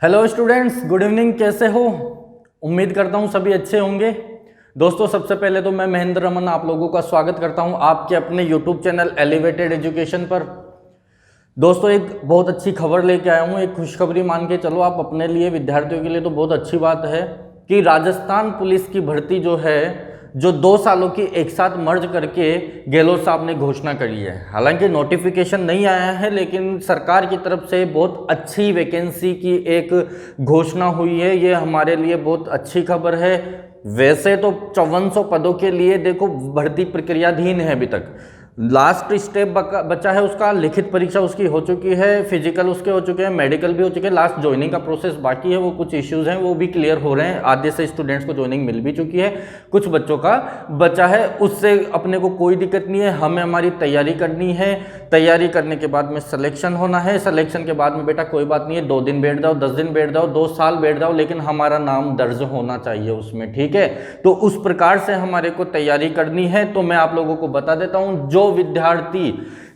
Hello students, good evening. कैसे हो? उम्मीद करता हूँ सभी अच्छे होंगे। दोस्तों, सबसे पहले तो मैं महेंद्र रमन आप लोगों का स्वागत करता हूँ आपके अपने यूट्यूब चैनल एलिवेटेड एजुकेशन पर। दोस्तों, एक बहुत अच्छी खबर लेके आया हूँ, एक खुशखबरी मान के चलो आप अपने लिए, विद्यार्थियों के लिए तो बहुत अच्छी बात है कि राजस्थान पुलिस की भर्ती जो है, जो 2 सालों की एक साथ मर्ज करके गहलोत साहब ने घोषणा करी है। हालांकि नोटिफिकेशन नहीं आया है, लेकिन सरकार की तरफ से बहुत अच्छी वैकेंसी की एक घोषणा हुई है। ये हमारे लिए बहुत अच्छी खबर है। वैसे तो 5400 पदों के लिए देखो भर्ती प्रक्रियाधीन है, अभी तक लास्ट स्टेप बचा है उसका। लिखित परीक्षा उसकी हो चुकी है, फिजिकल उसके हो चुके हैं, मेडिकल भी हो चुके हैं, लास्ट ज्वाइनिंग का प्रोसेस बाकी है। वो कुछ इश्यूज हैं वो भी क्लियर हो रहे हैं। आधे से स्टूडेंट्स को ज्वाइनिंग मिल भी चुकी है, कुछ बच्चों का बचा है। उससे अपने को कोई दिक्कत नहीं है, हमें हमारी तैयारी करनी है। तैयारी करने के बाद में सिलेक्शन होना है। सिलेक्शन के बाद में बेटा कोई बात नहीं है, 2 दिन बैठ जाओ, 10 दिन बैठ जाओ, 2 साल बैठ जाओ, लेकिन हमारा नाम दर्ज होना चाहिए उसमें, ठीक है। तो उस प्रकार से हमारे को तैयारी करनी है। तो मैं आप लोगों को बता देता हूं, जो विद्यार्थी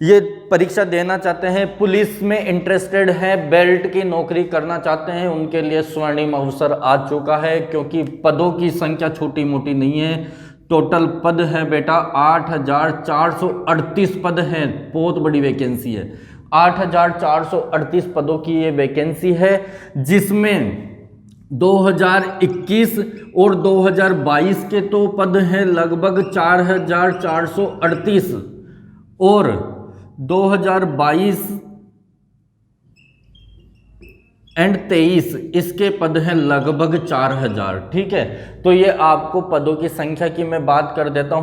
ये परीक्षा देना चाहते हैं, पुलिस में इंटरेस्टेड हैं, बेल्ट की नौकरी करना चाहते हैं, उनके लिए स्वर्णिम अवसर आ चुका है। क्योंकि पदों की संख्या छोटी मोटी नहीं है। टोटल पद है बेटा 8438 पद हैं। बहुत बड़ी वैकेंसी है। 8438 पदों की ये वैकेंसी है, जिसमें 2021 और 2022 के तो पद हैं लगभग 4438 और 2022 एंड 23 इसके पद हैं लगभग 4000, ठीक है। तो ये आपको पदों की संख्या की मैं बात करता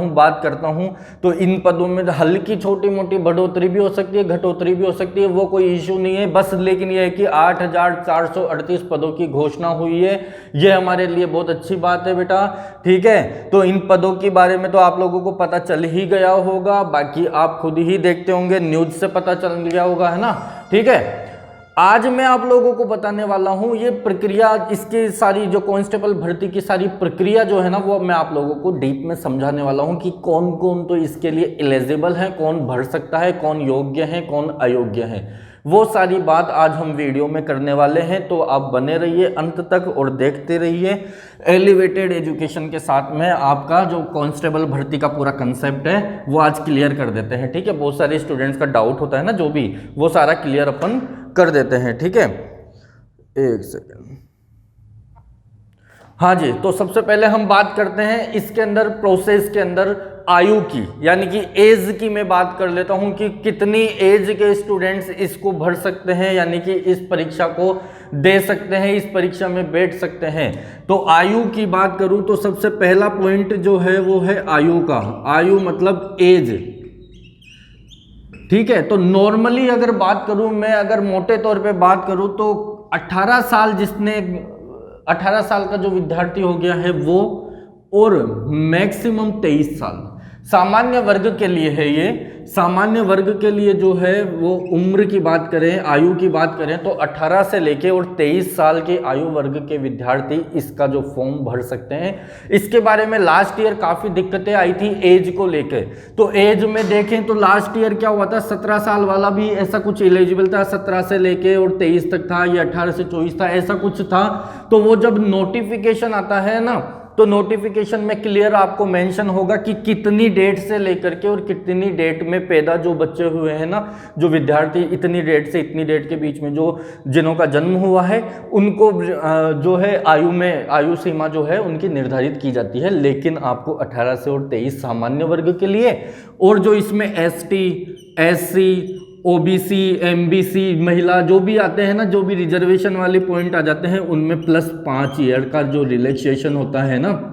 हूं। तो इन पदों में हल्की छोटी मोटी बढ़ोतरी भी हो सकती है, घटोतरी भी हो सकती है, वो कोई इशू नहीं है बस। लेकिन ये है कि 8438 पदों की घोषणा हुई है, ये हमारे लिए बहुत अच्छी बात है बेटा, ठीक है। तो इन पदों के बारे में तो आप लोगों को पता चल ही गया होगा, बाकी आप खुद ही देखते होंगे, न्यूज से पता चल गया होगा, है ना, ठीक है। आज मैं आप लोगों को बताने वाला हूं ये प्रक्रिया, इसकी सारी जो कांस्टेबल भर्ती की सारी प्रक्रिया जो है ना, वो मैं आप लोगों को डीप में समझाने वाला हूं कि कौन कौन तो इसके लिए एलिजिबल है, कौन भर सकता है, कौन योग्य है, कौन अयोग्य है। वो सारी बात आज हम वीडियो में करने वाले हैं। तो आप बने रहिए अंत तक और देखते रहिए। एलिवेटेड एजुकेशन के साथ में आपका जो कांस्टेबल भर्ती का पूरा कंसेप्ट है वो आज क्लियर कर देते हैं, ठीक है। बहुत सारे स्टूडेंट्स का डाउट होता है ना, जो भी, वो सारा क्लियर अपन कर देते हैं, ठीक है। एक सेकेंड। हाँ जी, तो सबसे पहले हम बात करते हैं इसके अंदर प्रोसेस के अंदर आयु की, यानी कि एज की मैं बात कर लेता हूं कि कितनी एज के स्टूडेंट्स इसको भर सकते हैं, यानी कि इस परीक्षा को दे सकते हैं, इस परीक्षा में बैठ सकते हैं। तो आयु की बात करूं तो सबसे पहला पॉइंट जो है वो है आयु का। आयु मतलब एज, ठीक है। तो नॉर्मली अगर बात करूं मैं, अगर मोटे तौर पे बात करूं तो 18 साल, जिसने 18 साल का जो विद्यार्थी हो गया है वो, और मैक्सिमम 23 साल सामान्य वर्ग के लिए है। ये सामान्य वर्ग के लिए जो है वो उम्र की बात करें, आयु की बात करें तो 18 से लेके और 23 साल के आयु वर्ग के विद्यार्थी इसका जो फॉर्म भर सकते हैं। इसके बारे में लास्ट ईयर काफ़ी दिक्कतें आई थी एज को लेके। तो एज में देखें तो लास्ट ईयर क्या हुआ था, 17 साल वाला भी ऐसा कुछ एलिजिबल था, 17 से लेके और 23 तक था, या 18 से 24 था, ऐसा कुछ था। तो वो जब नोटिफिकेशन आता है ना, तो नोटिफिकेशन में क्लियर आपको मेंशन होगा कि कितनी डेट से लेकर के और कितनी डेट में पैदा जो बच्चे हुए हैं ना, जो विद्यार्थी इतनी डेट से इतनी डेट के बीच में जो जिन्हों का जन्म हुआ है, उनको जो है आयु सीमा जो है उनकी निर्धारित की जाती है। लेकिन आपको 18 से और 23 सामान्य वर्ग के लिए, और जो इसमें ST, SC, OBC, MBC महिला जो भी आते हैं ना, जो भी रिजर्वेशन वाले पॉइंट आ जाते हैं, उनमें +5 ईयर का जो रिलैक्सेशन होता है ना,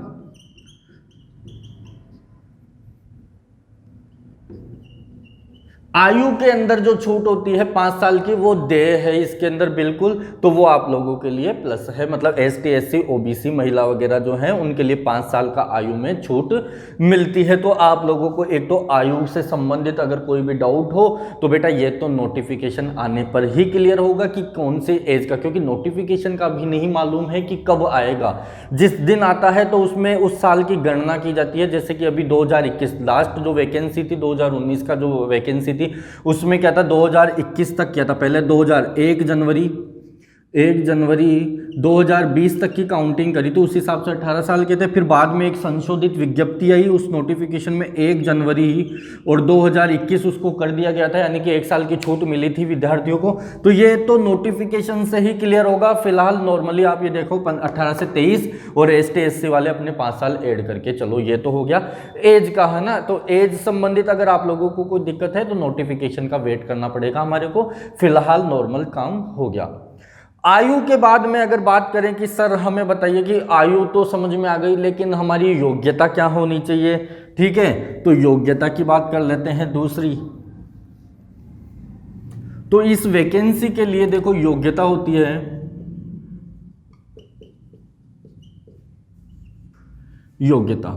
आयु के अंदर जो छूट होती है 5 साल की, वो देय है इसके अंदर बिल्कुल। तो वो आप लोगों के लिए प्लस है, मतलब ST, SC, OBC महिला वगैरह जो है उनके लिए 5 साल का आयु में छूट मिलती है। तो आप लोगों को एक तो आयु से संबंधित अगर कोई भी डाउट हो तो बेटा ये तो नोटिफिकेशन आने पर ही क्लियर होगा कि कौन सी एज का, क्योंकि नोटिफिकेशन का भी नहीं मालूम है कि कब आएगा। जिस दिन आता है तो उसमें उस साल की गणना की जाती है। जैसे कि अभी 2021 लास्ट जो वैकेंसी थी, 2019 का जो वैकेंसी थी, उसमें क्या था, 2021 तक क्या था, पहले 2001 जनवरी, 1 जनवरी 2020 तक की काउंटिंग करी तो उस हिसाब से 18 साल के थे। फिर बाद में एक संशोधित विज्ञप्ति आई, उस नोटिफिकेशन में 1 जनवरी और 2021 उसको कर दिया गया था, यानी कि 1 साल की छूट मिली थी विद्यार्थियों को। तो ये तो नोटिफिकेशन से ही क्लियर होगा। फिलहाल नॉर्मली आप ये देखो 18 से 23 और ST SC वाले अपने 5 साल ऐड करके चलो, ये तो हो गया एज का, है ना। तो एज संबंधित अगर आप लोगों को कोई दिक्कत है तो नोटिफिकेशन का वेट करना पड़ेगा हमारे को। फिलहाल नॉर्मल काम हो गया। आयु के बाद में अगर बात करें कि सर हमें बताइए कि आयु तो समझ में आ गई, लेकिन हमारी योग्यता क्या होनी चाहिए, ठीक है। तो योग्यता की बात कर लेते हैं दूसरी। तो इस वैकेंसी के लिए देखो योग्यता होती है, योग्यता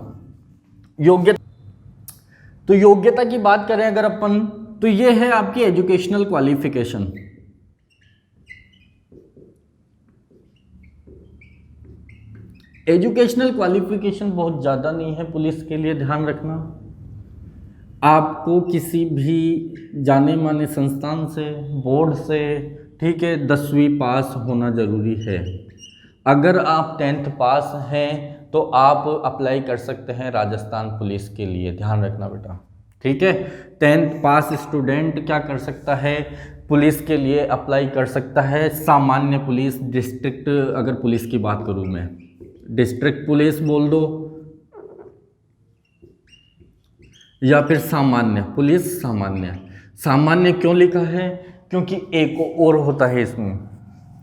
तो योग्यता की बात करें अगर अपन, तो ये है आपकी एजुकेशनल क्वालिफिकेशन। एजुकेशनल क्वालिफिकेशन बहुत ज़्यादा नहीं है पुलिस के लिए, ध्यान रखना। आपको किसी भी जाने माने संस्थान से, बोर्ड से, ठीक है, 10वीं पास होना ज़रूरी है। अगर आप 10th पास हैं तो आप अप्लाई कर सकते हैं राजस्थान पुलिस के लिए, ध्यान रखना बेटा, ठीक है। 10th पास स्टूडेंट क्या कर सकता है, पुलिस के लिए अप्लाई कर सकता है। सामान्य पुलिस, डिस्ट्रिक्ट, अगर पुलिस की बात करूँ मैं, डिस्ट्रिक्ट पुलिस बोल दो या फिर सामान्य पुलिस। सामान्य क्यों लिखा है, क्योंकि एक और होता है इसमें,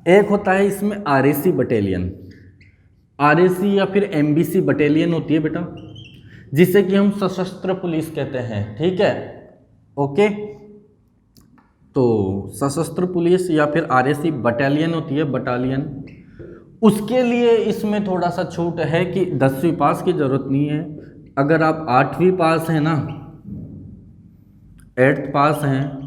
एक होता है इसमें RAC बटालियन, RAC या फिर MBC बटालियन होती है बेटा, जिसे कि हम सशस्त्र पुलिस कहते हैं, ठीक है, ओके। तो सशस्त्र पुलिस या फिर RAC बटालियन होती है, बटालियन। उसके लिए इसमें थोड़ा सा छूट है कि 10वीं पास की ज़रूरत नहीं है। अगर आप 8वीं पास हैं ना, 8th पास हैं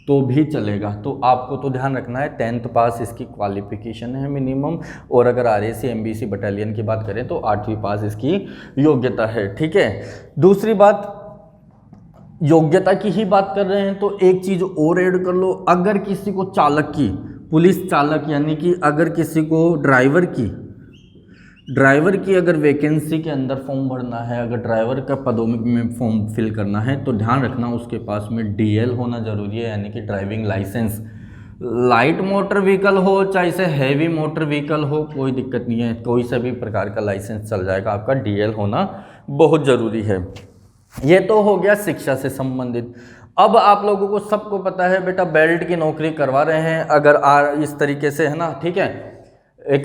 तो भी चलेगा। तो आपको तो ध्यान रखना है 10th पास इसकी क्वालिफिकेशन है मिनिमम। और अगर RAC MBC बटालियन की बात करें तो 8वीं पास इसकी योग्यता है, ठीक है। दूसरी बात, योग्यता की ही बात कर रहे हैं तो एक चीज़ और ऐड कर लो। अगर किसी को चालक की, पुलिस चालक यानी कि अगर किसी को ड्राइवर की अगर वैकेंसी के अंदर फॉर्म भरना है, अगर ड्राइवर का पदों में फॉर्म फिल करना है तो ध्यान रखना उसके पास में DL होना ज़रूरी है, यानी कि driving licence. Light motor vehicle हो चाहे से हैवी मोटर व्हीकल हो, कोई दिक्कत नहीं है, कोई सा भी प्रकार का लाइसेंस चल जाएगा, आपका DL होना बहुत ज़रूरी है। ये तो हो गया शिक्षा से संबंधित। अब आप लोगों को सबको पता है बेटा, बेल्ट की नौकरी करवा रहे हैं अगर इस तरीके से, है ना, ठीक है। एक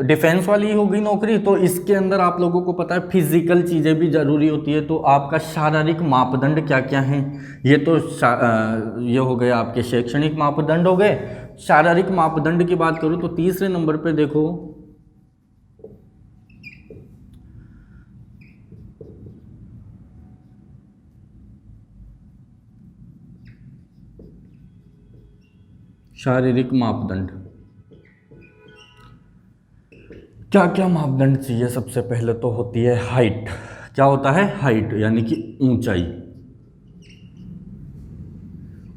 डिफेंस वाली होगी नौकरी, तो इसके अंदर आप लोगों को पता है फिजिकल चीज़ें भी ज़रूरी होती है। तो आपका शारीरिक मापदंड क्या क्या हैं, ये तो ये हो गए आपके शैक्षणिक मापदंड हो गए। शारीरिक मापदंड की बात करूँ तो तीसरे नंबर पे देखो, शारीरिक मापदंड क्या क्या मापदंड चाहिए। सबसे पहले तो होती है हाइट। क्या होता है, हाइट यानी कि ऊंचाई।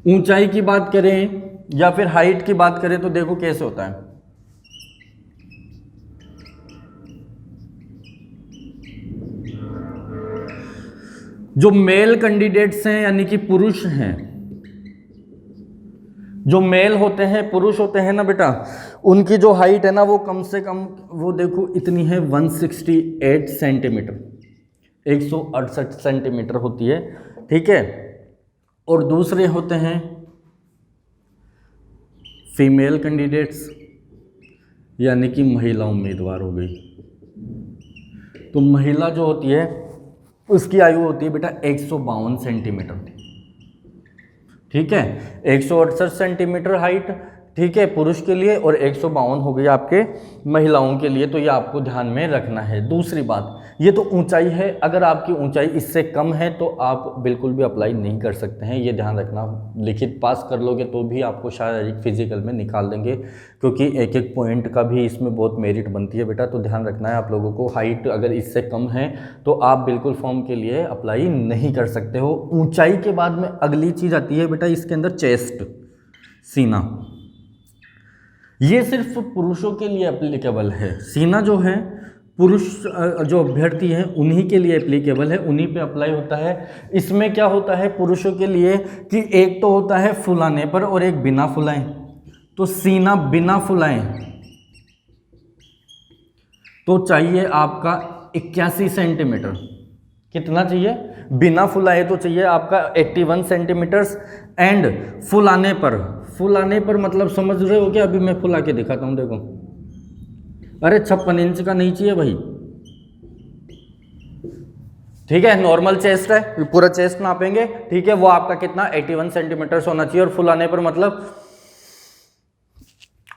ऊंचाई की बात करें या फिर हाइट की बात करें तो देखो कैसे होता है। जो मेल कैंडिडेट्स हैं यानी कि पुरुष हैं, जो मेल होते हैं, पुरुष होते हैं ना बेटा, उनकी जो हाइट है ना वो कम से कम, वो देखो इतनी है 168 सेंटीमीटर, 168 सेंटीमीटर होती है, ठीक है। और दूसरे होते हैं फीमेल कैंडिडेट्स यानी कि महिला उम्मीदवार हो गई। तो महिला जो होती है उसकी आयु होती है बेटा 152 सेंटीमीटर, ठीक है। 168 सेंटीमीटर हाइट, ठीक है, पुरुष के लिए, और 152 हो गई आपके महिलाओं के लिए। तो ये आपको ध्यान में रखना है। दूसरी बात, ये तो ऊंचाई है। अगर आपकी ऊंचाई इससे कम है तो आप बिल्कुल भी अप्लाई नहीं कर सकते हैं, ये ध्यान रखना। लिखित पास कर लोगे तो भी आपको शारीरिक फिजिकल में निकाल देंगे, क्योंकि एक एक पॉइंट का भी इसमें बहुत मेरिट बनती है बेटा। तो ध्यान रखना है आप लोगों को, हाइट अगर इससे कम है तो आप बिल्कुल फॉर्म के लिए अप्लाई नहीं कर सकते हो। ऊंचाई के बाद में अगली चीज़ आती है बेटा इसके अंदर, चेस्ट, सीना। ये सिर्फ पुरुषों के लिए एप्लीकेबल है। सीना जो है पुरुष जो अभ्यर्थी हैं उन्हीं के लिए एप्लीकेबल है, उन्हीं पे अप्लाई होता है। इसमें क्या होता है पुरुषों के लिए कि एक तो होता है फुलाने पर और एक बिना फुलाएं। तो सीना बिना फुलाएं तो चाहिए आपका 81 सेंटीमीटर। कितना चाहिए? बिना फुलाए तो चाहिए आपका 81 सेंटीमीटर्स। एंड फुलाने पर मतलब समझ रहे हो क्या? अभी मैं फुला के दिखाता हूँ, देखो। अरे 56 इंच का नहीं चाहिए भाई, ठीक है। नॉर्मल चेस्ट है, पूरा चेस्ट नापेंगे, ठीक है। वो आपका कितना 81 सेंटीमीटर्स होना चाहिए। और फुलाने पर मतलब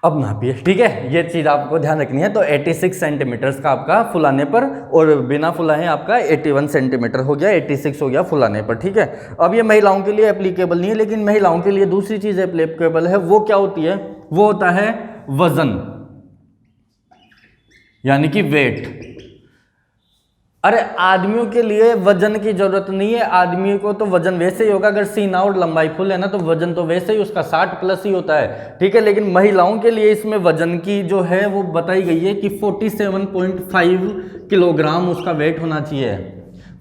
अब नापिए, ठीक है। ये चीज़ आपको ध्यान रखनी है। तो 86 सेंटीमीटर्स का आपका फुलाने पर, और बिना फुलाए आपका 81 सेंटीमीटर हो गया, 86 हो गया फुलाने पर, ठीक है। अब ये महिलाओं के लिए एप्लीकेबल नहीं है, लेकिन महिलाओं के लिए दूसरी चीज़ एप्लीकेबल है। वो क्या होती है? वो होता है वजन, यानी कि वेट। अरे आदमियों के लिए वजन की जरूरत नहीं है। आदमी को तो वजन वैसे ही होगा, अगर सीना और लंबाई फुल है ना तो वजन तो वैसे ही उसका 60 प्लस ही होता है, ठीक है। लेकिन महिलाओं के लिए इसमें वजन की जो है वो बताई गई है कि 47.5 किलोग्राम उसका वेट होना चाहिए,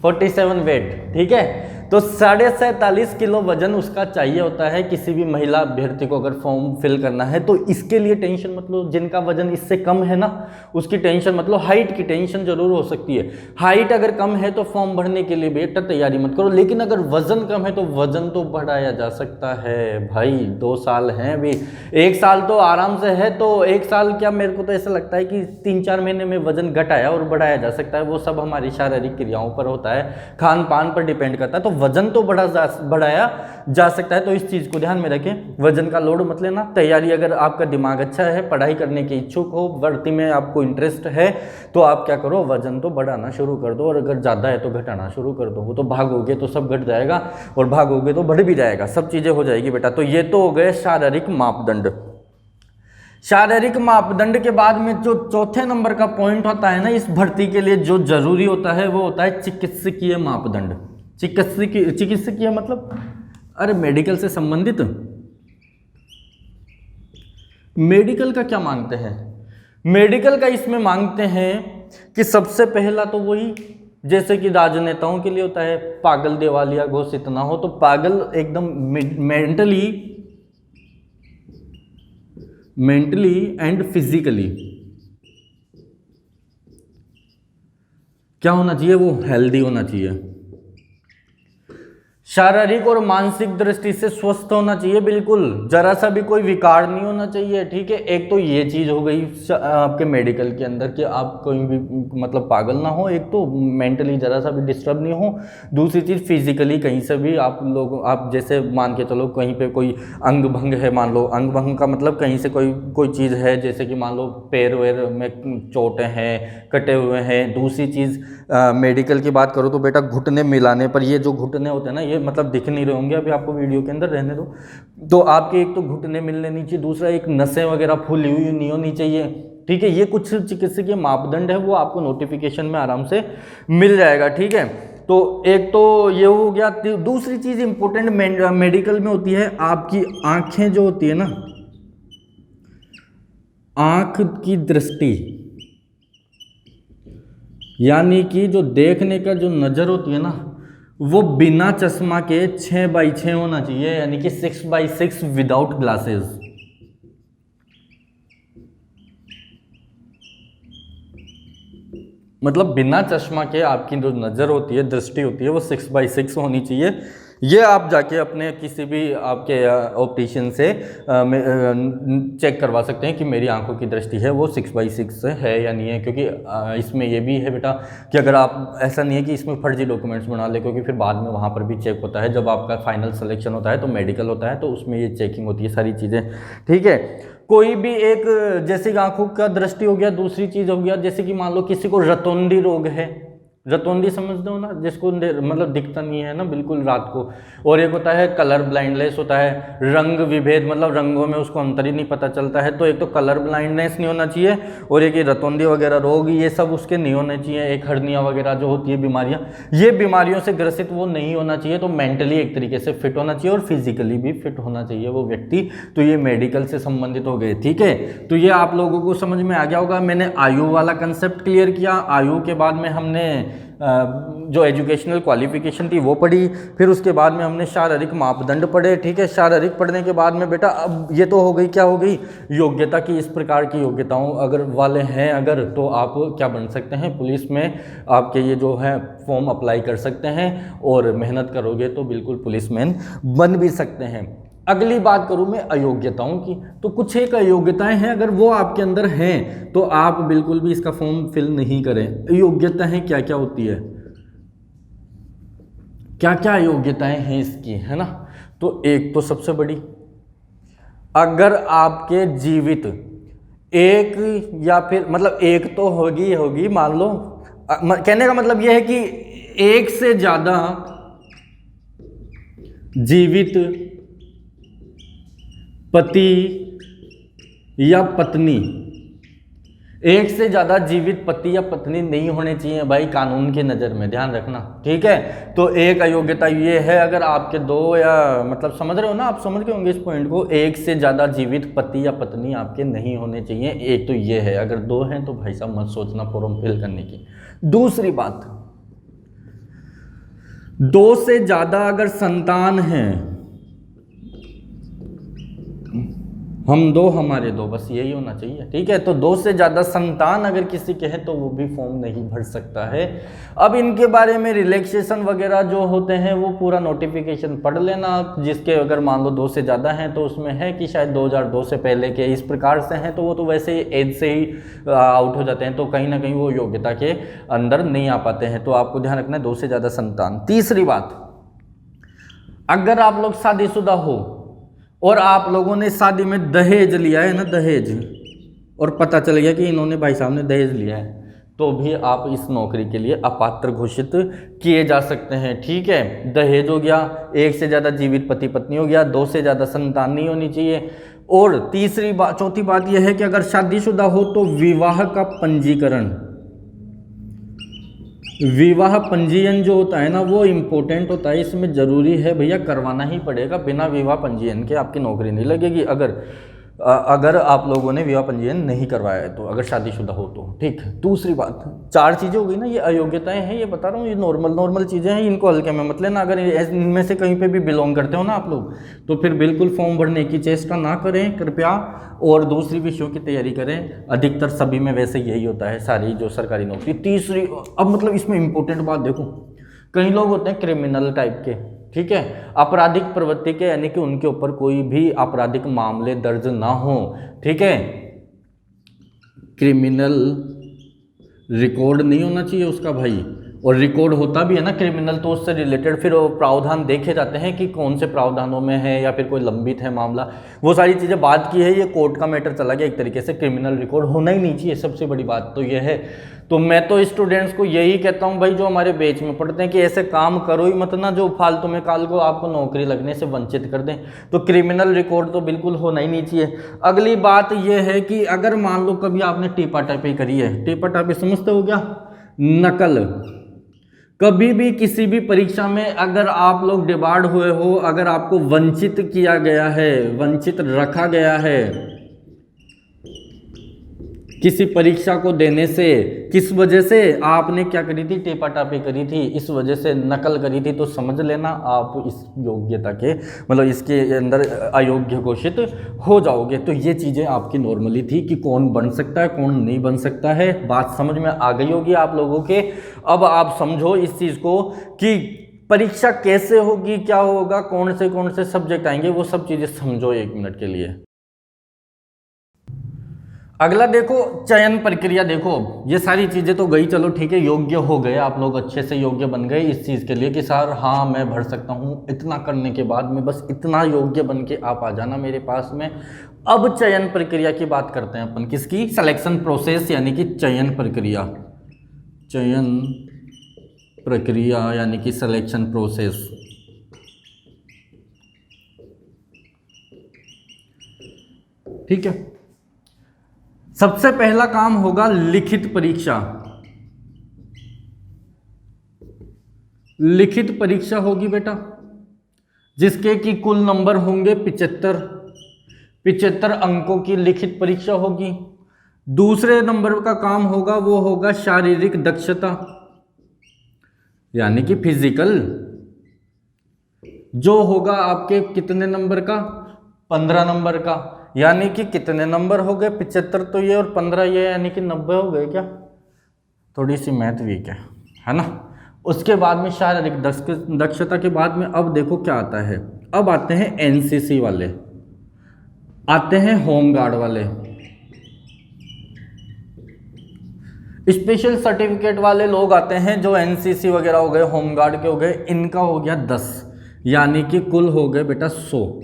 47 वेट, ठीक है। तो 47.5 किलो वजन उसका चाहिए होता है किसी भी महिला अभ्यर्थी को अगर फॉर्म फिल करना है। तो इसके लिए टेंशन मतलब जिनका वजन इससे कम है ना, उसकी टेंशन मतलब हाइट की टेंशन जरूर हो सकती है। हाइट अगर कम है तो फॉर्म भरने के लिए बेटा तैयारी मत करो। लेकिन अगर वजन कम है तो वजन तो बढ़ाया जा सकता है भाई। 2 साल हैं अभी, 1 साल तो आराम से है। तो 1 साल क्या, मेरे को तो ऐसा लगता है कि 3-4 महीने में वजन घटाया और बढ़ाया जा सकता है। वो सब हमारी शारीरिक क्रियाओं पर होता है, खान पान पर डिपेंड करता है। तो वजन तो बढ़ाया जा सकता है। तो इस चीज़ को ध्यान में रखें, वजन का लोड मत लेना। तैयारी अगर आपका दिमाग अच्छा है, पढ़ाई करने के इच्छुक हो, भर्ती में आपको इंटरेस्ट है, तो आप क्या करो, वजन तो बढ़ाना शुरू कर दो। और अगर ज़्यादा है तो घटाना शुरू कर दो। वो तो भागोगे तो सब घट जाएगा, और भागोगे तो बढ़ भी जाएगा, सब चीज़ें हो जाएगी बेटा। तो ये तो हो गए शारीरिक मापदंड। शारीरिक मापदंड के बाद में जो चौथे नंबर का पॉइंट होता है ना इस भर्ती के लिए जो जरूरी होता है, वो होता है चिकित्सकीय मापदंड। चिकित्सकीय मतलब अरे मेडिकल से संबंधित। मेडिकल का क्या मांगते हैं? मेडिकल का इसमें मांगते हैं कि सबसे पहला तो वही, जैसे कि राजनेताओं के लिए होता है, पागल दिवालिया घोषित ना हो। तो पागल एकदम मेंटली एंड फिजिकली क्या होना चाहिए? वो हेल्दी होना चाहिए। शारीरिक और मानसिक दृष्टि से स्वस्थ होना चाहिए, बिल्कुल जरा सा भी कोई विकार नहीं होना चाहिए, ठीक है। एक तो ये चीज हो गई आपके मेडिकल के अंदर कि आप कोई भी मतलब पागल ना हो, एक तो मेंटली जरा सा भी डिस्टर्ब नहीं हो। दूसरी चीज फिजिकली कहीं से भी आप जैसे मान के चलो कहीं पे कोई अंग भंग है, मान लो अंग भंग का मतलब कहीं से कोई चीज़ है, जैसे कि मान लो पैर वैर में चोटें हैं, कटे हुए हैं। दूसरी चीज़ मेडिकल की बात करो तो बेटा घुटने मिलाने पर, ये जो घुटने होते हैं ना, ये मतलब दिख नहीं रहे होंगे अभी आपको वीडियो के अंदर, रहने दो। तो आपके एक तो घुटने मिलने नहीं चाहिए, दूसरा एक नसें वगैरह फूली हुई नहीं होनी चाहिए, ठीक है। ये कुछ चिकित्सकीय मापदंड है, वो आपको नोटिफिकेशन में आराम से मिल जाएगा, ठीक है। तो एक तो ये हो गया। दूसरी चीज़ इंपॉर्टेंट मेडिकल में होती है, आपकी आंखें जो होती है ना, आंख की दृष्टि, यानी कि जो देखने का जो नज़र होती है ना, वो बिना चश्मा के 6x6 होना चाहिए, यानी कि 6x6 विदाउट ग्लासेस। मतलब बिना चश्मा के आपकी जो नज़र होती है, दृष्टि होती है, वो 6x6 होनी चाहिए। ये आप जाके अपने किसी भी आपके ऑप्टिशियन से चेक करवा सकते हैं कि मेरी आंखों की दृष्टि है वो 6x6 है या नहीं है। क्योंकि इसमें ये भी है बेटा कि अगर आप, ऐसा नहीं है कि इसमें फर्जी डॉक्यूमेंट्स बना ले, क्योंकि फिर बाद में वहाँ पर भी चेक होता है। जब आपका फाइनल सिलेक्शन होता है तो मेडिकल होता है, तो उसमें ये चेकिंग होती है सारी चीज़ें, ठीक है। कोई भी एक, जैसे कि आंखों का दृष्टि हो गया, दूसरी चीज़ हो गया जैसे कि मान लो किसी को रतौंधी रोग है, रतौंधी समझते हो ना, जिसको मतलब दिखता नहीं है ना बिल्कुल रात को। और एक होता है कलर ब्लाइंडनेस, होता है रंग विभेद, मतलब रंगों में उसको अंतर ही नहीं पता चलता है। तो एक तो कलर ब्लाइंडनेस नहीं होना चाहिए, और एक ये रतौंधी वगैरह रोग, ये सब उसके नहीं होने चाहिए। एक हर्निया वगैरह जो होती है बीमारियां, ये बीमारियों से ग्रसित वो नहीं होना चाहिए। तो मेंटली एक तरीके से फिट होना चाहिए और फिजिकली भी फिट होना चाहिए वो व्यक्ति। तो ये मेडिकल से संबंधित हो गए, ठीक है। तो ये आप लोगों को समझ में आ गया होगा। मैंने आयु वाला कंसेप्ट क्लियर किया। आयु के बाद में हमने जो एजुकेशनल क्वालिफिकेशन थी वो पढ़ी, फिर उसके बाद में हमने शारीरिक मापदंड पढ़े, ठीक है। शारीरिक पढ़ने के बाद में बेटा अब ये तो हो गई, क्या हो गई, योग्यता की। इस प्रकार की योग्यताओं अगर वाले हैं अगर, तो आप क्या बन सकते हैं, पुलिस में आपके ये जो है फॉर्म अप्लाई कर सकते हैं, और मेहनत करोगे तो बिल्कुल पुलिसमैन बन भी सकते हैं। अगली बात करूं मैं अयोग्यताओं की, तो कुछ एक अयोग्यताएं हैं, अगर वो आपके अंदर हैं तो आप बिल्कुल भी इसका फॉर्म फिल नहीं करें। अयोग्यताएं क्या क्या होती है, क्या क्या अयोग्यताएं हैं इसकी, है ना। तो एक तो सबसे बड़ी, अगर आपके जीवित एक या फिर मतलब एक तो होगी मान लो, कहने का मतलब यह है कि एक से ज्यादा जीवित पति या पत्नी, एक से ज़्यादा जीवित पति या पत्नी नहीं होने चाहिए भाई कानून की नज़र में, ध्यान रखना, ठीक है। तो एक अयोग्यता ये है, अगर आपके दो या मतलब समझ रहे हो ना, आप समझ गए होंगे इस पॉइंट को, एक से ज़्यादा जीवित पति या पत्नी आपके नहीं होने चाहिए। एक तो ये है, अगर दो हैं तो भाई साहब मत सोचना फॉर्म फिल करने की। दूसरी बात, दो से ज़्यादा अगर संतान हैं, हम दो हमारे दो, बस यही होना चाहिए, ठीक है। तो दो से ज़्यादा संतान अगर किसी के हैं तो वो भी फॉर्म नहीं भर सकता है। अब इनके बारे में रिलैक्सेशन वगैरह जो होते हैं वो पूरा नोटिफिकेशन पढ़ लेना, जिसके अगर मान लो दो से ज़्यादा हैं तो उसमें है कि शायद 2002 से पहले के इस प्रकार से हैं तो वो तो वैसे ही एज से ही आउट हो जाते हैं, तो कहीं ना कहीं वो योग्यता के अंदर नहीं आ पाते हैं। तो आपको ध्यान रखना है, दो से ज़्यादा संतान। तीसरी बात, अगर आप लोग शादीशुदा हो और आप लोगों ने शादी में दहेज लिया है ना, दहेज, और पता चल गया कि इन्होंने भाई साहब ने दहेज लिया है, तो भी आप इस नौकरी के लिए अपात्र घोषित किए जा सकते हैं, ठीक है। दहेज हो गया, एक से ज़्यादा जीवित पति पत्नी हो गया, दो से ज़्यादा संतान नहीं होनी चाहिए। और तीसरी बात, चौथी बात यह है कि अगर शादीशुदा हो तो विवाह का पंजीकरण, विवाह पंजीयन जो होता है ना वो इम्पोर्टेंट होता है, इसमें ज़रूरी है भैया, करवाना ही पड़ेगा। बिना विवाह पंजीयन के आपकी नौकरी नहीं लगेगी, अगर आप लोगों ने विवाह पंजीयन नहीं करवाया है तो, अगर शादीशुदा हो तो, ठीक। दूसरी बात, चार चीज़ें हो गई ना, ये अयोग्यताएं हैं, ये बता रहा हूँ, ये नॉर्मल चीज़ें हैं, इनको हल्के में मत लेना। अगर इनमें से कहीं पे भी बिलोंग करते हो ना आप लोग, तो फिर बिल्कुल फॉर्म भरने की चेष्टा ना करें कृपया, और दूसरी विषयों की तैयारी करें। अधिकतर सभी में वैसे यही होता है, सारी जो सरकारी नौकरी। तीसरी, अब मतलब इसमें इंपॉर्टेंट बात देखो, कई लोग होते हैं क्रिमिनल टाइप के, ठीक है, आपराधिक प्रवृत्ति के, यानी कि उनके ऊपर कोई भी आपराधिक मामले दर्ज ना हो, ठीक है, क्रिमिनल रिकॉर्ड नहीं होना चाहिए उसका भाई। और रिकॉर्ड होता भी है ना क्रिमिनल, तो उससे रिलेटेड फिर वो प्रावधान देखे जाते हैं कि कौन से प्रावधानों में है या फिर कोई लंबित है मामला, वो सारी चीज़ें बात की है, ये कोर्ट का मैटर चला गया एक तरीके से। क्रिमिनल रिकॉर्ड होना ही नहीं चाहिए, सबसे बड़ी बात तो ये है। तो मैं तो स्टूडेंट्स को यही कहता हूँ भाई, जो हमारे बैच में पढ़ते हैं, कि ऐसे काम करो ही मत ना जो फालतू में काल को आपको नौकरी लगने से वंचित कर दें। तो क्रिमिनल रिकॉर्ड तो बिल्कुल होना ही नहीं चाहिए। अगली बात यह है कि अगर मान लो कभी आपने टीपा टापी करी है, टीपा टापी समझते हो क्या, नकल, कभी भी किसी भी परीक्षा में अगर आप लोग डिबार्ड हुए हो, अगर आपको वंचित किया गया है, वंचित रखा गया है किसी परीक्षा को देने से, किस वजह से, आपने क्या करी थी, टेपा टापी करी थी, इस वजह से नकल करी थी, तो समझ लेना आप इस योग्यता के मतलब इसके अंदर अयोग्य घोषित हो जाओगे। तो ये चीज़ें आपकी नॉर्मली थी कि कौन बन सकता है कौन नहीं बन सकता है, बात समझ में आ गई होगी आप लोगों के। अब आप समझो इस चीज़ को कि परीक्षा कैसे होगी, क्या होगा, कौन से सब्जेक्ट आएंगे, वो सब चीज़ें समझो 1 मिनट के लिए। अगला देखो चयन प्रक्रिया। देखो ये सारी चीज़ें तो गई, चलो ठीक है, योग्य हो गए आप लोग, अच्छे से योग्य बन गए इस चीज़ के लिए कि सर हाँ मैं भर सकता हूँ। इतना करने के बाद में बस इतना योग्य बन के आप आ जाना मेरे पास में। अब चयन प्रक्रिया की बात करते हैं अपन, किसकी, सिलेक्शन प्रोसेस, यानी कि चयन प्रक्रिया। चयन प्रक्रिया यानी कि सिलेक्शन प्रोसेस। ठीक है, सबसे पहला काम होगा लिखित परीक्षा। लिखित परीक्षा होगी बेटा, जिसके कि कुल नंबर होंगे 75 अंकों की लिखित परीक्षा होगी। दूसरे नंबर का काम होगा वो होगा शारीरिक दक्षता यानी कि फिजिकल, जो होगा आपके कितने नंबर का, 15 नंबर का। यानी कि कितने नंबर हो गए, 75 तो ये और 15 ये, यानी कि 90 हो गए क्या, थोड़ी सी मैथ वीक है ना। उसके बाद में शारीरिक दक्षता के बाद में अब देखो क्या आता है, अब आते हैं एनसीसी वाले, आते हैं होमगार्ड वाले, स्पेशल सर्टिफिकेट वाले लोग आते हैं, जो एनसीसी वगैरह हो गए, होमगार्ड के हो गए, इनका हो गया 10, यानी कि कुल हो गए बेटा 100।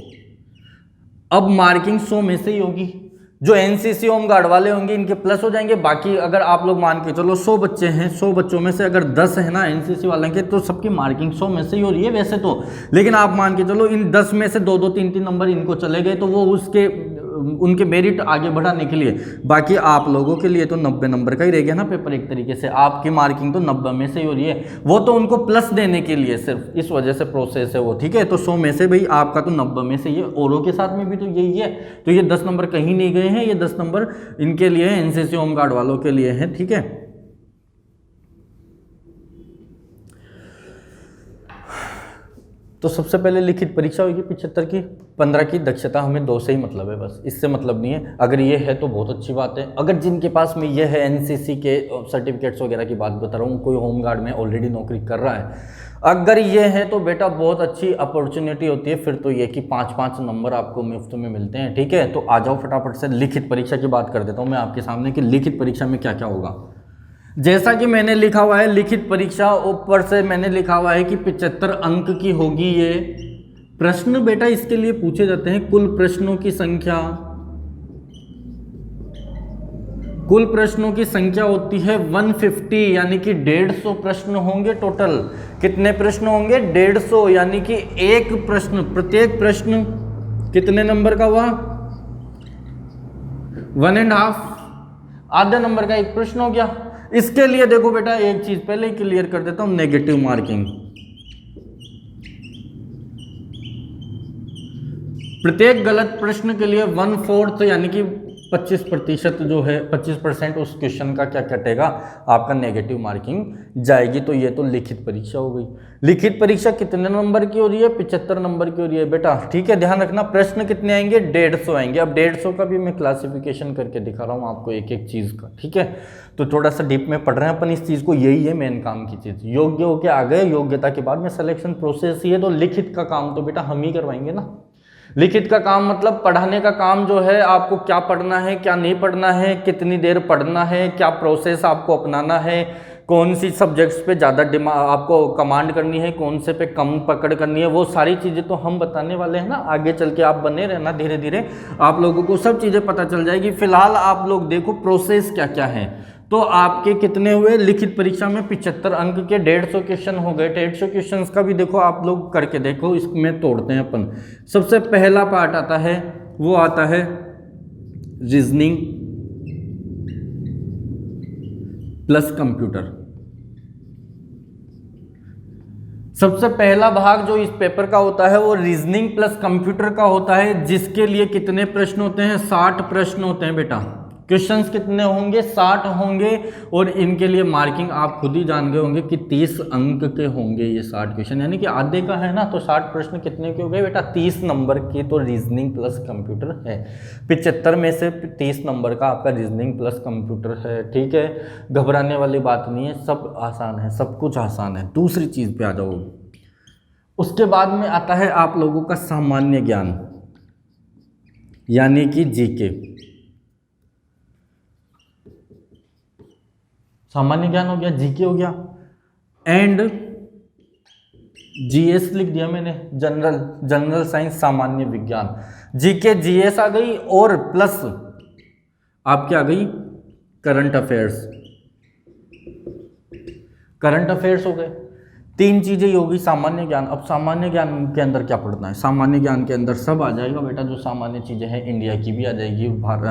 अब मार्किंग 100 में से ही होगी। जो एनसीसी होमगार्ड वाले होंगे इनके प्लस हो जाएंगे, बाकी अगर आप लोग मान के चलो 100 बच्चे हैं, 100 बच्चों में से अगर 10 है ना एनसीसी वाले के, तो सबकी मार्किंग 100 में से ही हो रही है वैसे तो। लेकिन आप मान के चलो इन 10 में से 2-2, 3-3 नंबर इनको चले गए, तो वो उसके उनके मेरिट आगे बढ़ाने के लिए, बाकी आप लोगों के लिए तो 90 नंबर का ही रह गया ना पेपर। एक तरीके से आपकी मार्किंग तो 90 में से ही हो रही है, वो तो उनको प्लस देने के लिए सिर्फ इस वजह से प्रोसेस है वो। ठीक है, तो 100 में से भाई आपका तो 90 में से ये, औरों के साथ में भी तो यही है। तो ये 10 नंबर कहीं नहीं गए हैं, ये 10 नंबर इनके लिए एनसीसी होमगार्ड वालों के लिए है। ठीक है, तो सबसे पहले लिखित परीक्षा होगी 75 की, 15 की दक्षता, हमें 2 से ही मतलब है, बस इससे मतलब नहीं है। अगर ये है तो बहुत अच्छी बात है। अगर जिनके पास में ये है, एनसीसी के सर्टिफिकेट्स वगैरह की बात बता रहा हूँ, कोई होमगार्ड में ऑलरेडी नौकरी कर रहा है, अगर ये है तो बेटा बहुत अच्छी अपॉर्चुनिटी होती है। फिर तो ये कि 5-5 नंबर आपको मुफ्त में मिलते हैं। ठीक है, तो आ जाओ फटाफट से लिखित परीक्षा की बात कर देता हूँ मैं आपके सामने कि लिखित परीक्षा में क्या क्या होगा। जैसा कि मैंने लिखा हुआ है लिखित परीक्षा, ऊपर से मैंने लिखा हुआ है कि 75 अंक की होगी ये। प्रश्न बेटा इसके लिए पूछे जाते हैं, कुल प्रश्नों की संख्या, कुल प्रश्नों की संख्या होती है 150, यानी कि 150 प्रश्न होंगे टोटल। कितने प्रश्न होंगे, 150, यानी कि एक प्रश्न, प्रत्येक प्रश्न कितने नंबर का हुआ, 1.5, आधे नंबर का एक प्रश्न हो गया। इसके लिए देखो बेटा एक चीज पहले ही क्लियर कर देता हूं, नेगेटिव मार्किंग। प्रत्येक गलत प्रश्न के लिए 1/4 यानी कि 25% जो है 25% उस क्वेश्चन का क्या कटेगा, आपका नेगेटिव मार्किंग जाएगी। तो ये तो लिखित परीक्षा हो गई। लिखित परीक्षा कितने नंबर की हो रही है, 75 नंबर की हो रही है बेटा। ठीक है, ध्यान रखना, प्रश्न कितने आएंगे, 150 आएंगे। अब 150 का भी मैं क्लासिफिकेशन करके दिखा रहा हूँ आपको एक एक चीज़ का। ठीक है, तो थोड़ा सा डीप में पढ़ रहे हैं अपन इस चीज़ को, यही है मेन काम की चीज़। योग्य होके आ गए, योग्यता के बाद में सिलेक्शन प्रोसेस ही है। तो लिखित का काम तो बेटा हम ही करवाएंगे ना। लिखित का काम मतलब पढ़ाने का काम जो है, आपको क्या पढ़ना है, क्या नहीं पढ़ना है, कितनी देर पढ़ना है, क्या प्रोसेस आपको अपनाना है, कौन सी सब्जेक्ट्स पे ज़्यादा आपको कमांड करनी है, कौन से पे कम पकड़ करनी है, वो सारी चीज़ें तो हम बताने वाले हैं ना। आगे चल के आप बने रहना, धीरे धीरे आप लोगों को सब चीज़ें पता चल जाएगी। फिलहाल आप लोग देखो प्रोसेस क्या क्या है। तो आपके कितने हुए लिखित परीक्षा में, 75 अंक के 150 क्वेश्चन हो गए। 150 क्वेश्चंस का भी देखो आप लोग करके देखो, इसमें तोड़ते हैं अपन। सबसे पहला पार्ट आता है, वो आता है रीजनिंग प्लस कंप्यूटर। सबसे पहला भाग जो इस पेपर का होता है वो रीजनिंग प्लस कंप्यूटर का होता है, जिसके लिए कितने प्रश्न होते हैं, 60 प्रश्न होते हैं बेटा। क्वेश्चंस कितने होंगे, 60 होंगे। और इनके लिए मार्किंग आप खुद ही जान गए होंगे कि 30 अंक के होंगे ये 60 क्वेश्चन, यानी कि आधे का है ना। तो 60 प्रश्न कितने के हो गए बेटा, 30 नंबर की तो रीजनिंग प्लस कंप्यूटर है। 75 में से 30 नंबर का आपका रीजनिंग प्लस कंप्यूटर है। ठीक है, घबराने वाली बात नहीं है, सब आसान है, सब कुछ आसान है। दूसरी चीज़ पे आ जाओ, उसके बाद में आता है आप लोगों का सामान्य ज्ञान, यानी कि जीके। सामान्य ज्ञान हो गया, जीके हो गया, एंड जीएस लिख दिया मैंने, जनरल साइंस, सामान्य विज्ञान। जीके जीएस आ गई, और प्लस आपके आ गई करंट अफेयर्स। करंट अफेयर्स हो गए। तीन चीज़ें ही होगी, सामान्य ज्ञान। अब सामान्य ज्ञान के अंदर क्या पढ़ना है? सामान्य ज्ञान के अंदर सब आ जाएगा बेटा, जो सामान्य चीज़ें हैं इंडिया की भी आ जाएगी,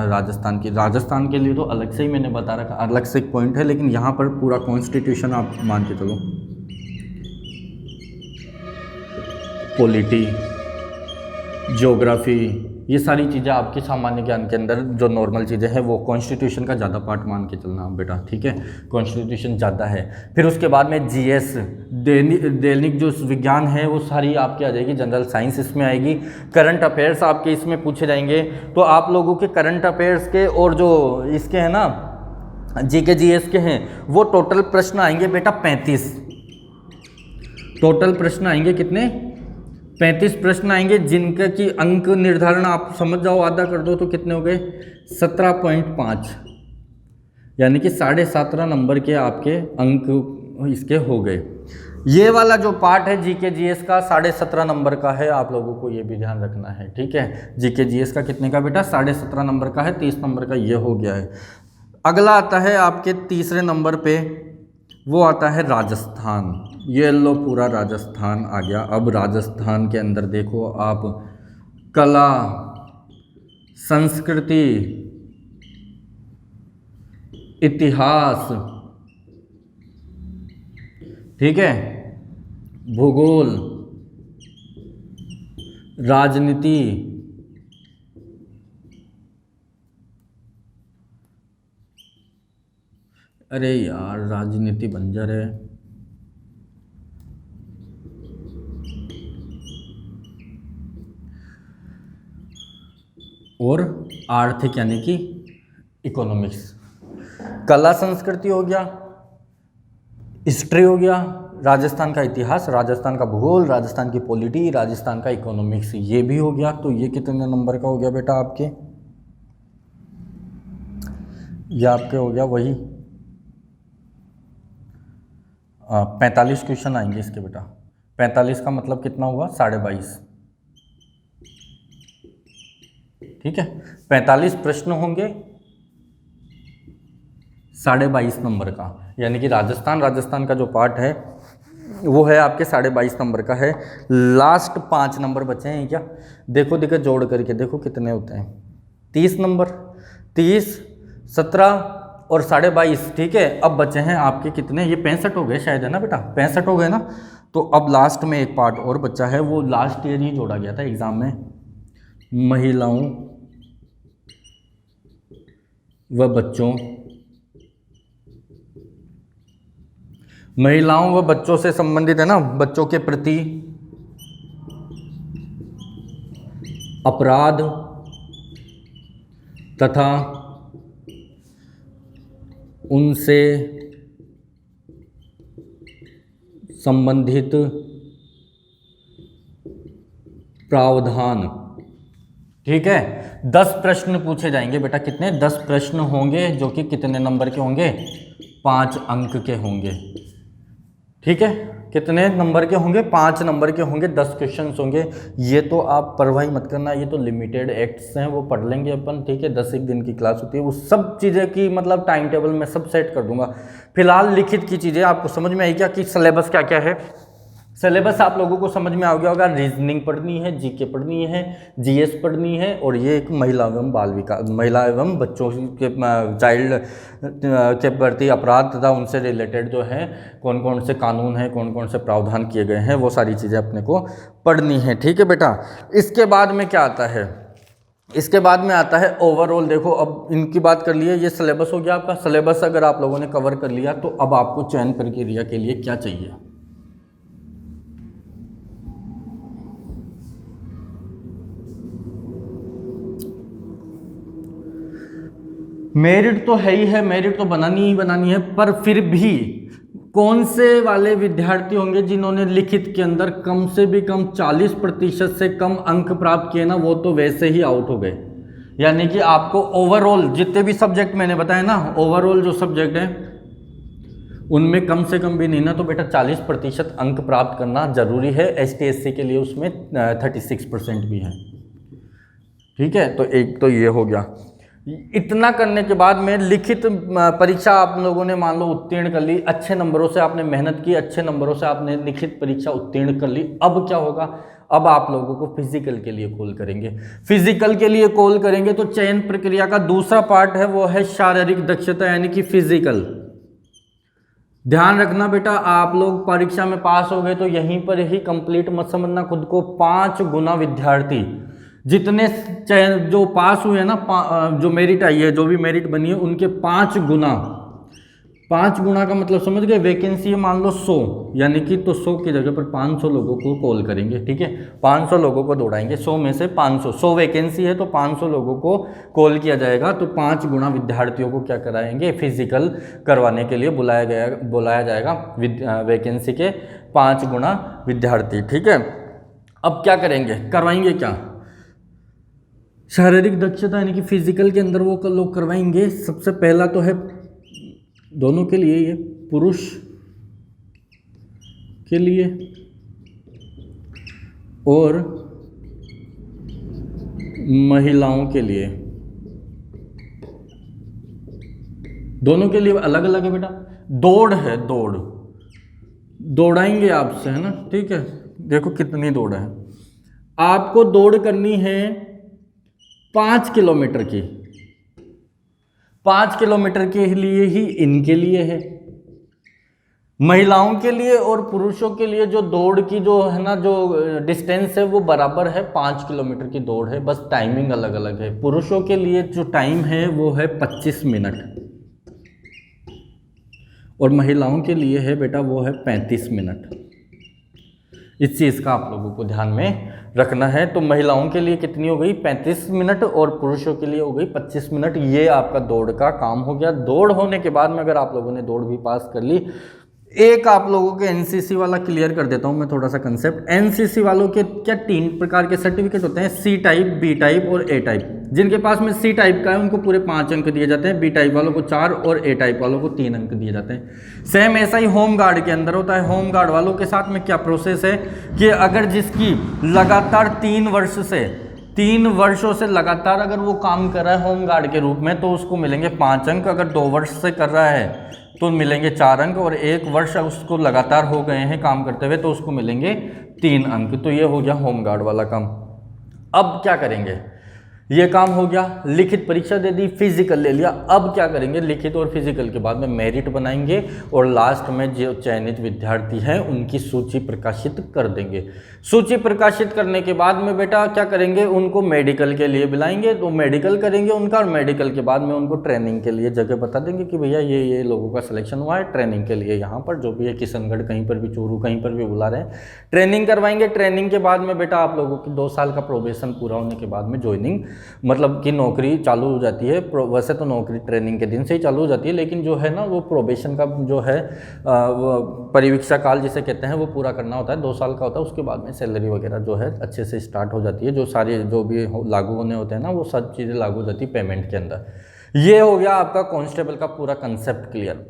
राजस्थान की। राजस्थान के लिए तो अलग से ही मैंने बता रखा, अलग से एक पॉइंट है, लेकिन यहाँ पर पूरा कॉन्स्टिट्यूशन आप मान के चलो। पॉलिटी, ज्योग्राफी, ये सारी चीज़ें आपके सामान्य ज्ञान के अंदर जो नॉर्मल चीज़ें हैं वो कॉन्स्टिट्यूशन का ज़्यादा पार्ट मान के चलना बेटा, ठीक है। कॉन्स्टिट्यूशन ज़्यादा है। फिर उसके बाद में जीएस, दैनिक जो विज्ञान है वो सारी आपकी आ जाएगी, जनरल साइंस इसमें आएगी। करंट अफेयर्स आपके इसमें पूछे जाएंगे। तो आप लोगों के करंट अफेयर्स के और जो इसके हैं ना जीके जीएस के हैं, वो टोटल प्रश्न आएंगे बेटा 35। टोटल प्रश्न आएंगे कितने? 35 प्रश्न आएंगे, जिनका की अंक निर्धारण आप समझ जाओ, आधा कर दो तो कितने हो गए? 17.5, यानी कि 17.5 नंबर के आपके अंक इसके हो गए। ये वाला जो पार्ट है जीके जीएस का 17.5 नंबर का है, आप लोगों को ये भी ध्यान रखना है, ठीक है। जीके जीएस का कितने का बेटा? 17.5 नंबर का है। 30 नंबर का ये हो गया है। अगला आता है आपके तीसरे नंबर पे, वो आता है राजस्थान। ये लो, पूरा राजस्थान आ गया। अब राजस्थान के अंदर देखो आप, कला, संस्कृति, इतिहास, ठीक है, भूगोल, राजनीति, अरे यार राजनीति बंजर है, और आर्थिक यानी कि इकोनॉमिक्स। कला संस्कृति हो गया, हिस्ट्री हो गया, राजस्थान का इतिहास, राजस्थान का भूगोल, राजस्थान की पॉलिटी, राजस्थान का इकोनॉमिक्स, ये भी हो गया। तो ये कितने नंबर का हो गया बेटा आपके? ये आपके हो गया वही 45 क्वेश्चन आएंगे इसके बेटा। 45 का मतलब कितना हुआ? 22.5, ठीक है। 45 प्रश्न होंगे, 22.5 नंबर का, यानी कि राजस्थान का जो पार्ट है वो है आपके 22.5 नंबर का है। लास्ट 5 नंबर बचे हैं क्या? देखो जोड़ करके देखो कितने होते हैं। 30 नंबर, 30, 17 और 22.5, ठीक है। अब बचे हैं आपके कितने? ये 65 हो गए शायद, है ना बेटा? 65 हो गए ना। तो अब लास्ट में एक पार्ट और बचा है, वो लास्ट ईयर ही जोड़ा गया था एग्जाम में। महिलाओं व बच्चों, महिलाओं व बच्चों से संबंधित है ना, बच्चों के प्रति अपराध तथा उनसे संबंधित प्रावधान, ठीक है। 10 प्रश्न पूछे जाएंगे बेटा। कितने? 10 प्रश्न होंगे, जो कि कितने नंबर के होंगे? 5 अंक के होंगे, ठीक है। कितने नंबर के होंगे? 5 नंबर के होंगे। 10 क्वेश्चंस होंगे। ये तो आप परवाह मत करना, ये तो लिमिटेड एक्ट्स हैं, वो पढ़ लेंगे अपन, ठीक है। 10 एक दिन की क्लास होती है, वो सब चीज़ें की मतलब टाइम टेबल में सब सेट कर दूंगा। फिलहाल लिखित की चीज़ें आपको समझ में आई क्या कि सिलेबस क्या क्या है? सिलेबस आप लोगों को समझ में आ गया होगा। रीजनिंग पढ़नी है, जीके पढ़नी है, जीएस पढ़नी है, और ये एक महिला एवं बाल विकास, महिला एवं बच्चों के चाइल्ड के प्रति अपराध तथा उनसे रिलेटेड जो है कौन कौन से कानून हैं, कौन कौन से प्रावधान किए गए हैं, वो सारी चीज़ें अपने को पढ़नी है, ठीक है बेटा। इसके बाद में क्या आता है? इसके बाद में आता है ओवरऑल। देखो अब इनकी बात कर लिए, ये सिलेबस हो गया आपका। सिलेबस अगर आप लोगों ने कवर कर लिया तो अब आपको चयन प्रक्रिया के लिए क्या चाहिए? मेरिट तो है ही है, मेरिट तो बनानी ही बनानी है, पर फिर भी कौन से वाले विद्यार्थी होंगे जिन्होंने लिखित के अंदर कम से भी कम 40% से कम अंक प्राप्त किए ना, वो तो वैसे ही आउट हो गए। यानी कि आपको ओवरऑल जितने भी सब्जेक्ट मैंने बताए ना, ओवरऑल जो सब्जेक्ट हैं उनमें कम से कम भी नहीं ना तो बेटा 40% अंक प्राप्त करना जरूरी है। ST/SC के लिए उसमें 36% भी है, ठीक है। तो एक तो ये हो गया। इतना करने के बाद में लिखित परीक्षा आप लोगों ने मान लो उत्तीर्ण कर ली, अच्छे नंबरों से आपने मेहनत की, अच्छे नंबरों से आपने लिखित परीक्षा उत्तीर्ण कर ली। अब क्या होगा, अब आप लोगों को फिजिकल के लिए कॉल करेंगे। फिजिकल के लिए कॉल करेंगे तो चयन प्रक्रिया का दूसरा पार्ट है वो है शारीरिक दक्षता यानी कि फिजिकल। ध्यान रखना बेटा, आप लोग परीक्षा में पास हो गए तो यहीं पर ही कंप्लीट मत समझना खुद को। 5 गुना विद्यार्थी जितने चयन जो पास हुए ना, जो मेरिट आई है, जो भी मेरिट बनी है, उनके 5 गुना। 5 गुना का मतलब समझ गए, वैकेंसी मान लो 100, यानी कि तो 100 की जगह पर 500 लोगों को कॉल करेंगे। ठीक है, 500 लोगों को दौड़ाएंगे, 100 में से 500, 100 वैकेंसी है तो 500 लोगों को कॉल किया जाएगा। तो 5 गुना विद्यार्थियों को क्या कराएंगे, फिजिकल करवाने के लिए बुलाया जाएगा वैकेंसी के 5 गुना विद्यार्थी। ठीक है, अब क्या करेंगे, करवाएंगे क्या, शारीरिक दक्षता यानी कि फिजिकल के अंदर वो लोग करवाएंगे। सबसे पहला तो है दोनों के लिए, ये पुरुष के लिए और महिलाओं के लिए, दोनों के लिए अलग अलग है बेटा। दौड़ है, दौड़ाएंगे आपसे, है ना। ठीक है, देखो कितनी दौड़ है, आपको दौड़ करनी है 5 किलोमीटर की। 5 किलोमीटर के लिए ही इनके लिए है, महिलाओं के लिए और पुरुषों के लिए जो दौड़ की जो है ना, जो डिस्टेंस है वो बराबर है, 5 किलोमीटर की दौड़ है, बस टाइमिंग अलग अलग है। पुरुषों के लिए जो टाइम है वो है 25 मिनट और महिलाओं के लिए है बेटा वो है 35 मिनट। इस चीज़ का आप लोगों को ध्यान में रखना है। तो महिलाओं के लिए कितनी हो गई, 35 मिनट, और पुरुषों के लिए हो गई 25 मिनट। ये आपका दौड़ का काम हो गया। दौड़ होने के बाद में अगर आप लोगों ने दौड़ भी पास कर ली, एक आप लोगों के एनसीसी वाला क्लियर कर देता हूं मैं थोड़ा सा कंसेप्ट। एनसीसी वालों के क्या 3 प्रकार के सर्टिफिकेट होते हैं, सी टाइप, बी टाइप और ए टाइप। जिनके पास में सी टाइप का है उनको पूरे 5 अंक दिए जाते हैं, बी टाइप वालों को 4 और ए टाइप वालों को 3 अंक दिए जाते हैं। सेम ऐसा ही होम गार्ड के अंदर होता है। होम गार्ड वालों के साथ में क्या प्रोसेस है कि अगर जिसकी लगातार 3 वर्षों से लगातार अगर वो काम कर रहा है होम गार्ड के रूप में तो उसको मिलेंगे 5 अंक। अगर 2 वर्ष से कर रहा है तो मिलेंगे 4 अंक, और 1 वर्ष उसको लगातार हो गए हैं काम करते हुए तो उसको मिलेंगे 3 अंक। तो ये हो गया होम गार्ड वाला काम। अब क्या करेंगे, ये काम हो गया, लिखित परीक्षा दे दी, फिजिकल ले लिया। अब क्या करेंगे, लिखित और फिजिकल के बाद में मेरिट बनाएंगे और लास्ट में जो चयनित विद्यार्थी हैं उनकी सूची प्रकाशित कर देंगे। सूची प्रकाशित करने के बाद में बेटा क्या करेंगे, उनको मेडिकल के लिए बुलाएंगे, तो मेडिकल करेंगे उनका, और मेडिकल के बाद में उनको ट्रेनिंग के लिए जगह बता देंगे कि भैया ये लोगों का सिलेक्शन हुआ है ट्रेनिंग के लिए, यहाँ पर जो भी है किशनगढ़, कहीं पर भी चूरू, कहीं पर भी बुला रहे हैं, ट्रेनिंग करवाएंगे। ट्रेनिंग के बाद में बेटा आप लोगों की 2 साल का प्रोबेशन पूरा होने के बाद में ज्वाइनिंग, मतलब कि नौकरी चालू हो जाती है। वैसे तो नौकरी ट्रेनिंग के दिन से ही चालू हो जाती है, लेकिन जो है ना वो प्रोबेशन का जो है परिवीक्षा काल जिसे कहते हैं वो पूरा करना होता है, 2 साल का होता है। उसके बाद में सैलरी वगैरह जो है अच्छे से स्टार्ट हो जाती है, जो सारे जो भी लागू होने होते हैं ना वो सब चीज़ें लागू हो जाती है पेमेंट के अंदर। ये हो गया आपका कांस्टेबल का पूरा कंसेप्ट क्लियर।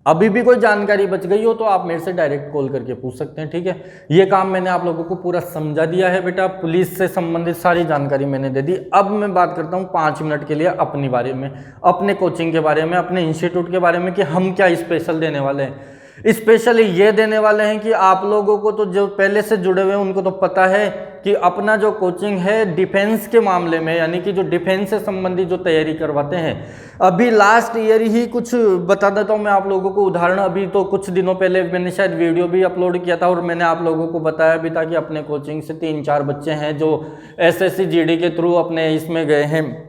अभी भी कोई जानकारी बच गई हो तो आप मेरे से डायरेक्ट कॉल करके पूछ सकते हैं। ठीक है, ये काम मैंने आप लोगों को पूरा समझा दिया है बेटा। पुलिस से संबंधित सारी जानकारी मैंने दे दी। अब मैं बात करता हूँ 5 मिनट के लिए अपनी बारे में, अपने कोचिंग के बारे में, अपने इंस्टीट्यूट के बारे में कि हम क्या स्पेशल देने वाले हैं। स्पेशली ये देने वाले हैं कि आप लोगों को तो जो पहले से जुड़े हुए हैं उनको तो पता है कि अपना जो कोचिंग है डिफेंस के मामले में, यानी कि जो डिफेंस से संबंधित जो तैयारी करवाते हैं। अभी लास्ट ईयर ही कुछ बता देता हूँ मैं आप लोगों को उदाहरण। अभी तो कुछ दिनों पहले मैंने शायद वीडियो भी अपलोड किया था और मैंने आप लोगों को बताया भी था कि अपने कोचिंग से 3-4 बच्चे हैं जो SSC GD के थ्रू अपने इसमें गए हैं,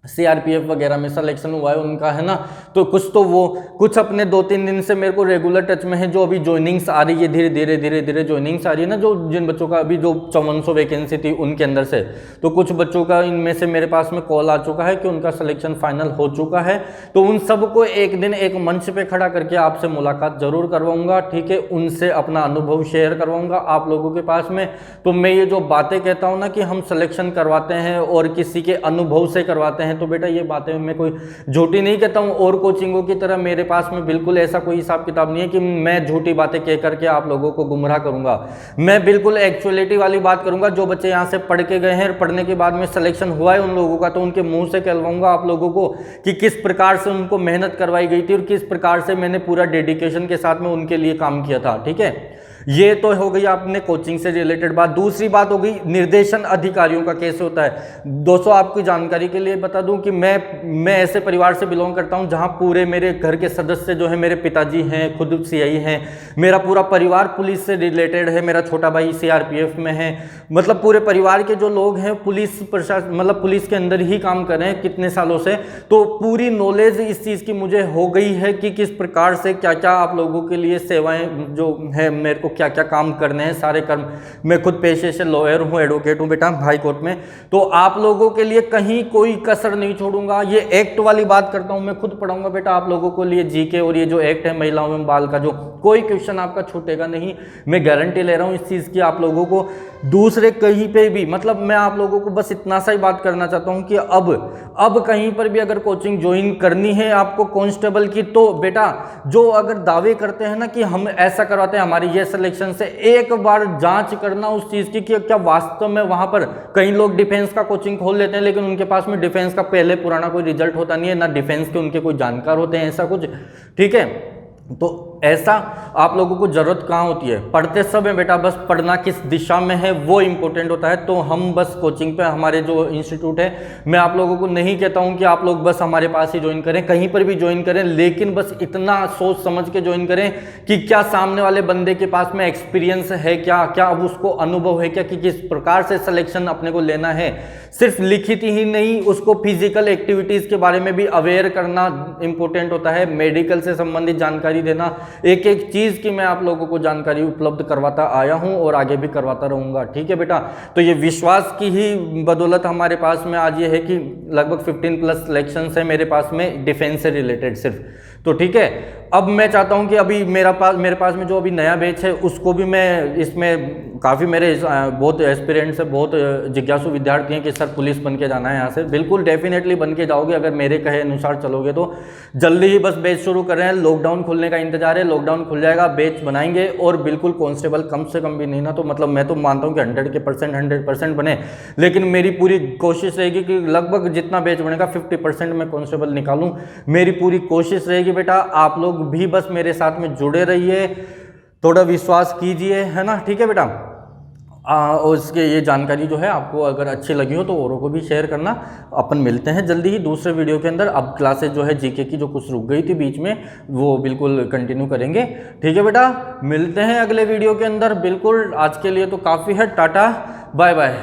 CRPF वगैरह में सिलेक्शन हुआ है उनका, है ना। तो कुछ अपने 2-3 दिन से मेरे को रेगुलर टच में है, जो अभी ज्वाइनिंग्स आ रही है धीरे धीरे ज्वाइनिंग्स आ रही है ना, जो जिन बच्चों का अभी जो 5400 वैकेंसी थी उनके अंदर से, तो कुछ बच्चों का इनमें से मेरे पास में कॉल आ चुका है कि उनका सिलेक्शन फाइनल हो चुका है। तो उन सबको एक दिन एक मंच पे खड़ा करके आपसे मुलाकात जरूर करवाऊंगा। ठीक है, उनसे अपना अनुभव शेयर करवाऊंगा आप लोगों के पास में। तो मैं ये जो बातें कहता हूँ ना कि हम सिलेक्शन करवाते हैं और किसी के अनुभव से करवाते हैं, हैं, तो बेटा ये बातें मैं कोई झूठी नहीं कहता हूँ। और कोचिंगों की तरह मेरे पास में बिल्कुल ऐसा कोई हिसाब किताब नहीं है कि मैं झूठी बातें कह करके आप लोगों को गुमराह करूंगा। मैं बिल्कुल एक्चुअलिटी वाली बात करूंगा। जो बच्चे यहाँ से पढ़ के गए हैं, पढ़ने के बाद में सिलेक्शन हुआ है उन लोगों का, तो उनके मुंह से कहलवाऊंगा आप लोगों को कि किस प्रकार से उनको मेहनत करवाई गई थी और किस प्रकार से मैंने पूरा डेडिकेशन के साथ में उनके लिए काम किया था। ठीक है, ये तो हो गई आपने कोचिंग से रिलेटेड बात। दूसरी बात हो गई निर्देशन अधिकारियों का कैसे होता है। दोस्तों आपकी जानकारी के लिए बता दूं कि मैं ऐसे परिवार से बिलोंग करता हूं जहां पूरे मेरे घर के सदस्य जो है, मेरे पिताजी हैं, खुद सीआई हैं, मेरा पूरा परिवार पुलिस से रिलेटेड है, मेरा छोटा भाई सीआरपीएफ में है। मतलब पूरे परिवार के जो लोग हैं पुलिस प्रशासन, मतलब पुलिस के अंदर ही काम कर रहे हैं कितने सालों से। तो पूरी नॉलेज इस चीज़ की मुझे हो गई है कि किस प्रकार से क्या क्या आप लोगों के लिए सेवाएं जो है, मेरे को क्या क्या काम करने हैं, सारे कर्म। मैं खुद पेशे से लॉयर हूँ, एडवोकेट हूँ बेटा हाई कोर्ट में। तो आप लोगों के लिए कहीं कोई कसर नहीं छोड़ूंगा। ये एक्ट वाली बात करता हूँ, मैं खुद पढ़ाऊंगा बेटा आप लोगों को लिए जीके, और ये जो एक्ट है महिलाओं एवं बाल का, जो कोई क्वेश्चन आपका छूटेगा नहीं, मैं गारंटी ले रहा हूँ इस चीज़ की आप लोगों को। दूसरे कहीं पे भी, मतलब मैं आप लोगों को बस इतना सा ही बात करना चाहता हूँ कि अब कहीं पर भी अगर कोचिंग ज्वाइन करनी है आपको कांस्टेबल की, तो बेटा जो अगर दावे करते हैं ना कि हम ऐसा करवाते हैं हमारी ये सिलेक्शन से, एक बार जांच करना उस चीज़ की कि क्या वास्तव में वहाँ पर। कई लोग डिफेंस का कोचिंग खोल लेते हैं लेकिन उनके पास में डिफेंस का पहले पुराना कोई रिजल्ट होता नहीं है, ना डिफेंस के उनके कोई जानकार होते हैं, ऐसा कुछ। ठीक है, तो ऐसा आप लोगों को जरूरत कहाँ होती है, पढ़ते सब है बेटा, बस पढ़ना किस दिशा में है वो इंपॉर्टेंट होता है। तो हम बस कोचिंग पे, हमारे जो इंस्टीट्यूट है, मैं आप लोगों को नहीं कहता हूँ कि आप लोग बस हमारे पास ही ज्वाइन करें, कहीं पर भी ज्वाइन करें, लेकिन बस इतना सोच समझ के ज्वाइन करें कि क्या सामने वाले बंदे के पास में एक्सपीरियंस है, क्या क्या अब उसको अनुभव है क्या, कि किस प्रकार से सिलेक्शन अपने को लेना है। सिर्फ लिखित ही नहीं, उसको फिजिकल एक्टिविटीज़ के बारे में भी अवेयर करना इंपॉर्टेंट होता है, मेडिकल से संबंधित जानकारी देना। एक एक चीज़ की मैं आप लोगों को जानकारी उपलब्ध करवाता आया हूं और आगे भी करवाता रहूंगा। ठीक है बेटा, तो ये विश्वास की ही बदौलत हमारे पास में आज ये है कि लगभग 15+ सिलेक्शंस है मेरे पास में डिफेंस से रिलेटेड सिर्फ। तो ठीक है, अब मैं चाहता हूं कि अभी मेरे पास में जो अभी नया बैच है उसको भी मैं, इसमें काफ़ी मेरे बहुत एस्पिरेंट्स है, बहुत जिज्ञासु विद्यार्थी हैं कि सर पुलिस बन के जाना है यहाँ से। बिल्कुल डेफिनेटली बन के जाओगे अगर मेरे कहे अनुसार चलोगे तो। जल्दी ही बस बैच शुरू कर रहे हैं, लॉकडाउन खुलने का इंतजार है, लॉकडाउन खुल जाएगा बैच बनाएंगे। और बिल्कुल कांस्टेबल कम से कम भी नहीं ना, तो मतलब मैं तो मानता हूँ कि 100% बने, लेकिन मेरी पूरी कोशिश रहेगी कि लगभग जितना बैच बनेगा 50% मैं कांस्टेबल निकालूं। मेरी पूरी कोशिश रहेगी बेटा, आप लोग भी बस मेरे साथ में जुड़े रहिए, थोड़ा विश्वास कीजिए, है ना। ठीक है बेटा, और इसके ये जानकारी जो है आपको अगर अच्छी लगी हो तो औरों को भी शेयर करना। अपन मिलते हैं जल्दी ही दूसरे वीडियो के अंदर। अब क्लासेज जो है जीके की जो कुछ रुक गई थी बीच में, वो बिल्कुल कंटिन्यू करेंगे। ठीक है बेटा, मिलते हैं अगले वीडियो के अंदर। बिल्कुल आज के लिए तो काफ़ी है, टाटा बाय बाय।